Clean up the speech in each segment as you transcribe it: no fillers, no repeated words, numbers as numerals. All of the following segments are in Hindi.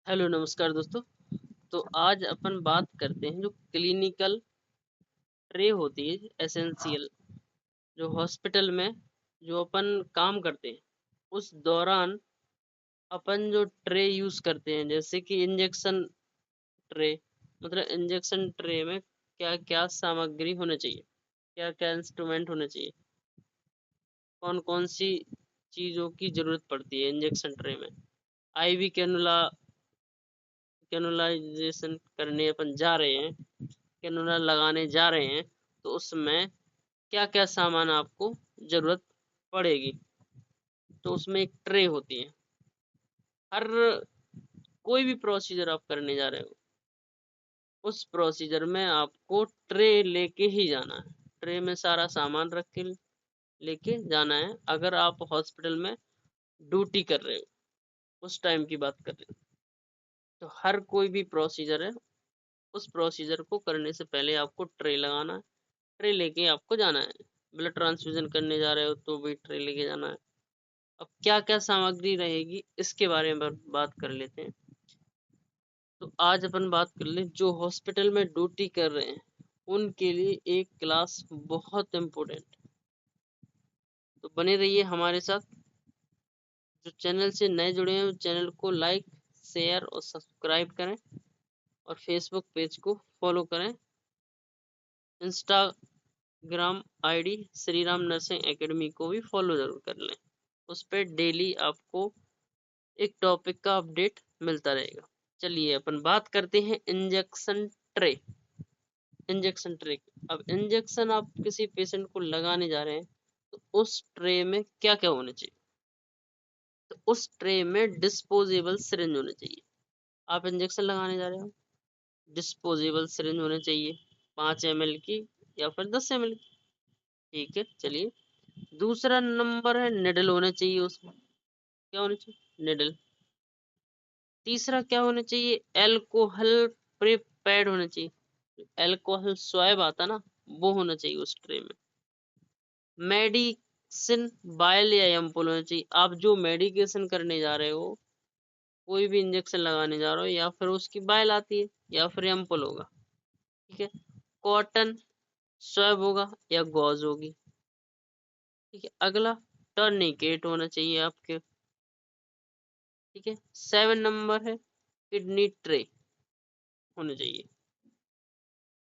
हेलो नमस्कार दोस्तों। तो आज अपन बात करते हैं जो क्लिनिकल ट्रे होती है एसेंशियल, जो हॉस्पिटल में जो अपन काम करते हैं उस दौरान अपन जो ट्रे यूज करते हैं, जैसे कि इंजेक्शन ट्रे। मतलब इंजेक्शन ट्रे में क्या क्या सामग्री होना चाहिए, क्या क्या इंस्ट्रूमेंट होने चाहिए, कौन कौन सी चीजों की जरूरत पड़ती है इंजेक्शन ट्रे में। आईवी कैनुला कैनुलाइजेशन करने अपन जा रहे हैं, कैनुला लगाने जा रहे हैं, तो उसमें क्या क्या सामान आपको जरूरत पड़ेगी। तो उसमें एक ट्रे होती है। हर कोई भी प्रोसीजर आप करने जा रहे हो उस प्रोसीजर में आपको ट्रे लेके ही जाना है। ट्रे में सारा सामान रख के लेके जाना है। अगर आप हॉस्पिटल में ड्यूटी कर रहे हो, उस टाइम की बात कर रहे हो, तो हर कोई भी प्रोसीजर है, उस प्रोसीजर को करने से पहले आपको ट्रे लगाना है। ट्रे लेके आपको जाना है। ब्लड ट्रांसफ्यूजन करने जा रहे हो तो भी ट्रे लेके जाना है। अब क्या क्या सामग्री रहेगी इसके बारे में बात कर लेते हैं। तो आज अपन बात कर ले जो हॉस्पिटल में ड्यूटी कर रहे हैं उनके लिए एक क्लास बहुत इम्पोर्टेंट। तो बने रहिए हमारे साथ। जो चैनल से नए जुड़े हैं चैनल को लाइक, शेयर और सब्सक्राइब करें, और फेसबुक पेज को फॉलो करें। Instagram ID Shri Ram nursing academy को भी फॉलो जरूर कर लें। उस पर डेली आपको एक टॉपिक का अपडेट मिलता रहेगा। चलिए अपन बात करते हैं इंजेक्शन ट्रे। इंजेक्शन ट्रे, अब इंजेक्शन आप किसी पेशेंट को लगाने जा रहे हैं तो उस ट्रे में क्या क्या होने चाहिए। तो उस ट्रे में डिस्पोजेबल सिरिंज होने चाहिए। आप इंजेक्शन लगाने जा रहे हो, डिस्पोजेबल सिरिंज होने चाहिए, 5 ml की या फिर 10 ml की। ठीक है, चलिए। दूसरा नंबर है निडल होने चाहिए। उसमें क्या होने चाहिए? निडल। तीसरा क्या होना चाहिए? एल्कोहल प्रिपेयर्ड होना चाहिए। एल्कोहल स्वैब आता ना, वो होना चाहिए उस ट्रे में। मेडिसिन बायल या एम्पुल होना चाहिए। आप जो मेडिकेशन करने जा रहे हो, कोई भी इंजेक्शन लगाने जा रहे हो, या फिर उसकी बायल आती है या फिर एम्पुल होगा। ठीक है। कॉटन स्वैब होगा या गॉज होगी। ठीक है। अगला टर्निकेट होना चाहिए आपके। ठीक है। 7 नंबर है किडनी ट्रे होने चाहिए।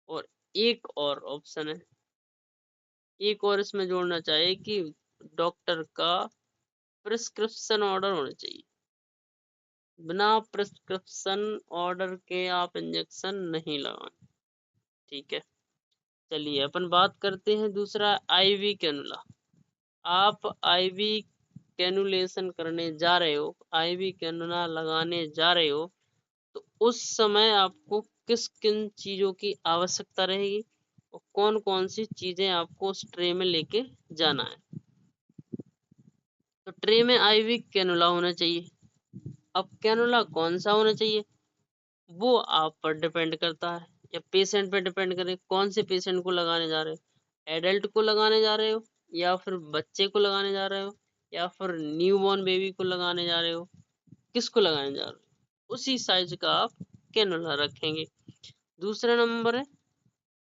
और एक और ऑप्शन है, एक और इसमें जोड़ना चाहिए कि डॉक्टर का प्रिस्क्रिप्शन ऑर्डर होना चाहिए। बिना प्रिस्क्रिप्शन ऑर्डर के आप इंजेक्शन नहीं लगाएं। ठीक है। चलिए अपन बात करते हैं दूसरा, आईवी कैनुला। आप आईवी कैनुलेशन करने जा रहे हो, आईवी कैनुला लगाने जा रहे हो, तो उस समय आपको किस किन चीजों की आवश्यकता रहेगी और कौन कौन सी चीजें आपको उस ट्रे में लेके जाना है। तो ट्रे में आईवी कैनुला होना चाहिए। अब कैनुला कौन सा होना चाहिए वो आप पर डिपेंड करता है, या पेशेंट पे डिपेंड करे कौन से पेशेंट को लगाने जा रहे हो। एडल्ट को लगाने जा रहे हो, या फिर बच्चे को लगाने जा रहे हो, या फिर न्यूबॉर्न बेबी को लगाने जा रहे हो, किसको लगाने जा रहे हो, उसी साइज का आप कैनुला रखेंगे। दूसरा नंबर है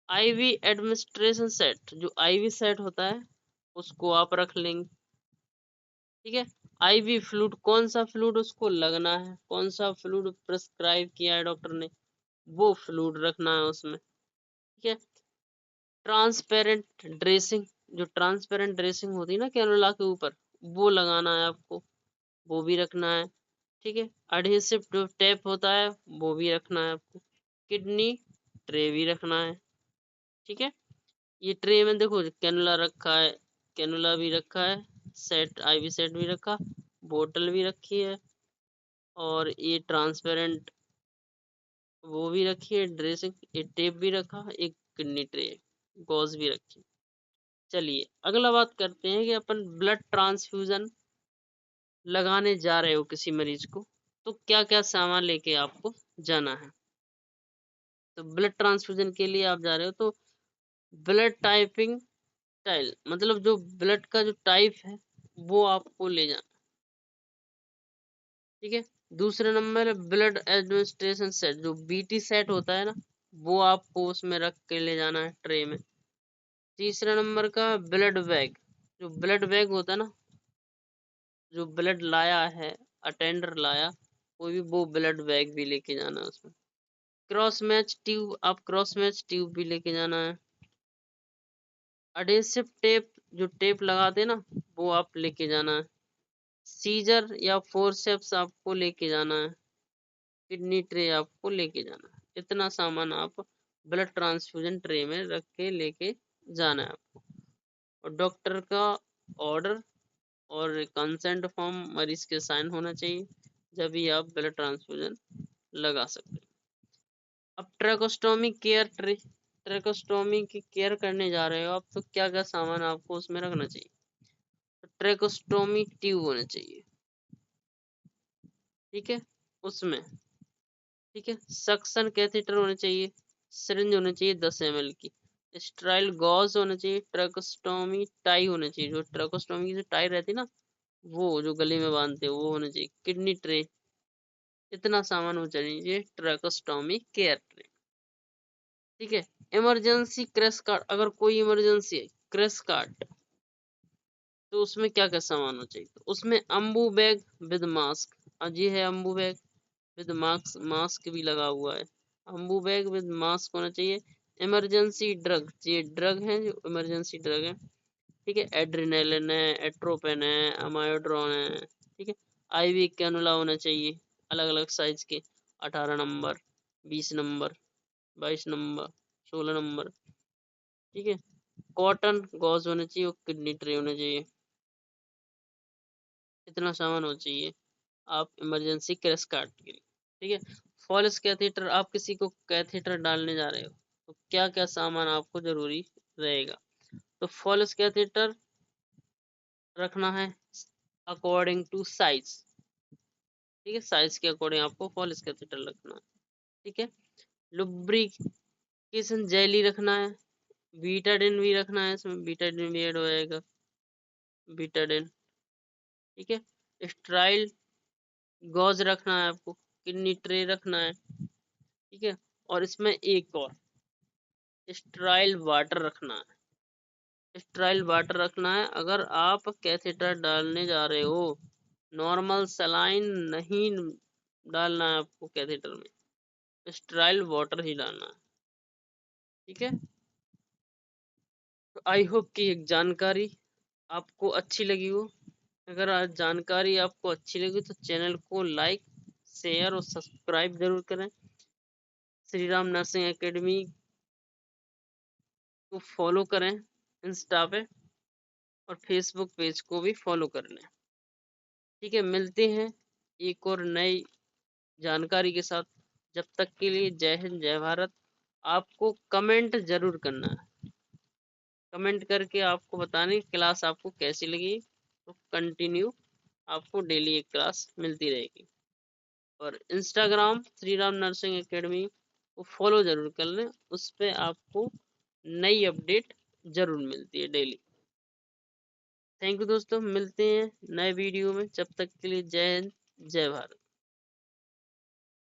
आईवी एडमिनिस्ट्रेशन सेट। जो आईवी सेट होता है उसको आप रख लेंगे। ठीक है। आईवी फ्लूइड, कौन सा फ्लूइड उसको लगना है, कौन सा फ्लूइड प्रिस्क्राइब किया है डॉक्टर ने, वो फ्लूइड रखना है उसमें। ठीक है। ट्रांसपेरेंट ड्रेसिंग, जो ट्रांसपेरेंट ड्रेसिंग होती है ना कैनुला के ऊपर, वो लगाना है आपको, वो भी रखना है। ठीक है। एडहेसिव जो टेप होता है वो भी रखना है आपको। किडनी ट्रे भी रखना है। ठीक है। ये ट्रे में देखो कैनुला रखा है, कैनुला भी रखा है, सेट आईवी सेट भी रखा, बोतल भी रखी है, और ये ट्रांसपेरेंट वो भी रखी है ड्रेसिंग, ये टेप भी रखा, एक किडनी ट्रे, गॉज भी रखी। चलिए अगला बात करते हैं कि अपन ब्लड ट्रांसफ्यूजन लगाने जा रहे हो किसी मरीज को, तो क्या क्या सामान लेके आपको जाना है। तो ब्लड ट्रांसफ्यूजन के लिए आप जा रहे हो तो ब्लड टाइपिंग स्टाइल, मतलब जो ब्लड का जो टाइप है वो आपको ले जाना। ठीक है। दूसरे नंबर है ब्लड एडमिनिस्ट्रेशन सेट, जो बीटी सेट होता है ना, वो आपको उसमें रख के ले जाना है ट्रे में। तीसरे नंबर का ब्लड बैग, जो ब्लड बैग होता है ना, जो ब्लड लाया है, अटेंडर लाया कोई भी, वो ब्लड बैग भी लेके जाना है उसमें। क्रॉस मैच ट्यूब, आप क्रॉस मैच ट्यूब भी लेके जाना है। अडेसिव टेप, जो टेप लगाते हैं ना, वो आप लेके जाना है। सीजर या फोरसेप्स आपको लेके जाना है। किडनी ट्रे आपको लेके जाना है। इतना सामान आप ब्लड ट्रांसफ्यूजन ट्रे में रख के लेके जाना है आपको। और डॉक्टर का ऑर्डर और कंसेंट फॉर्म मरीज के साइन होना चाहिए, जब भी आप ब्लड ट्रांसफ्यूजन लगा सकते हैं। अब ट्रैकोस्टोमी केयर ट्रे, ट्रैकोस्टोमी की केयर करने जा रहे हो आप, तो क्या क्या सामान आपको उसमें रखना चाहिए? तो ट्रैकोस्टोमी ट्यूब होना चाहिए, ठीक है, उसमें, ठीक है। सक्शन कैथेटर होना चाहिए, सिरिंज होनी चाहिए 10 ml की, स्टेराइल गॉज होना चाहिए, ट्रैकोस्टोमी टाई होना चाहिए, जो ट्रैकोस्टोमी की जो टाई रहती है ना, वो जो गले में बांधते हैं वो होना चाहिए। किडनी ट्रे, इतना सामान हो चाहिए ट्रैकोस्टोमी केयर ट्रे, ठीक है। इमरजेंसी क्रैश कार्ड, अगर कोई इमरजेंसी है, क्रैश कार्ड, तो उसमें क्या क्या सामान होना चाहिए? तो उसमें अम्बू बैग विद मास्क, जी है Ambu bag with mask, mask भी लगा हुआ है। अम्बू बैग विद मास्क होना चाहिए। इमरजेंसी ड्रग, ये ड्रग है जो इमरजेंसी ड्रग है, ठीक है। एड्रेनालिन है, एट्रोपेन है, अमायोड्रोन है, ठीक है। आईवी कैनुला होना चाहिए, अलग अलग साइज के, 18 नंबर, 20 नंबर, 22 नंबर, 16 नंबर, ठीक है। कॉटन गॉज होना चाहिए और किडनी ट्रे होना चाहिए। इतना सामान होना चाहिए आप इमरजेंसी क्रैश कार्ड के लिए, ठीक है। फॉल्स कैथेटर, आप किसी को कैथेटर डालने जा रहे हो, तो क्या क्या सामान आपको जरूरी रहेगा? तो फॉल्स कैथेटर रखना है अकॉर्डिंग टू साइज, ठीक है, साइज के अकॉर्डिंग आपको फॉल्स कैथेटर रखना है, ठीक है। लुब्रिकेशन जेली रखना है, बीटाडिन भी रखना है, इसमें बीटाडिन भी ऐड हो जाएगा, बीटाडिन, ठीक है। स्ट्राइल गॉज रखना है आपको, किडनी ट्रे रखना है, ठीक है। और इसमें एक और स्ट्राइल वाटर रखना है, स्ट्राइल वाटर रखना है अगर आप कैथेटर डालने जा रहे हो। नॉर्मल सलाइन नहीं डालना है आपको कैथेटर में, स्ट्राइल वाटर ही डालना है, ठीक है। तो आई होप कि एक जानकारी आपको अच्छी लगी हो। अगर आज जानकारी आपको अच्छी लगी तो चैनल को लाइक, शेयर और सब्सक्राइब जरूर करें। श्री राम नर्सिंग एकेडमी को फॉलो करें इंस्टा पे, और फेसबुक पेज को भी फॉलो कर लें, ठीक है। मिलते हैं एक और नई जानकारी के साथ। जब तक के लिए जय हिंद, जय भारत। आपको कमेंट जरूर करना है, कमेंट करके आपको बताने क्लास आपको कैसी लगी, तो कंटिन्यू आपको डेली एक क्लास मिलती रहेगी। और Instagram Shri Ram nursing academy को फॉलो जरूर कर लें, उस पर आपको नई अपडेट जरूर मिलती है डेली। थैंक यू दोस्तों, मिलते हैं नए वीडियो में, जब तक के लिए जय हिंद, जय भारत।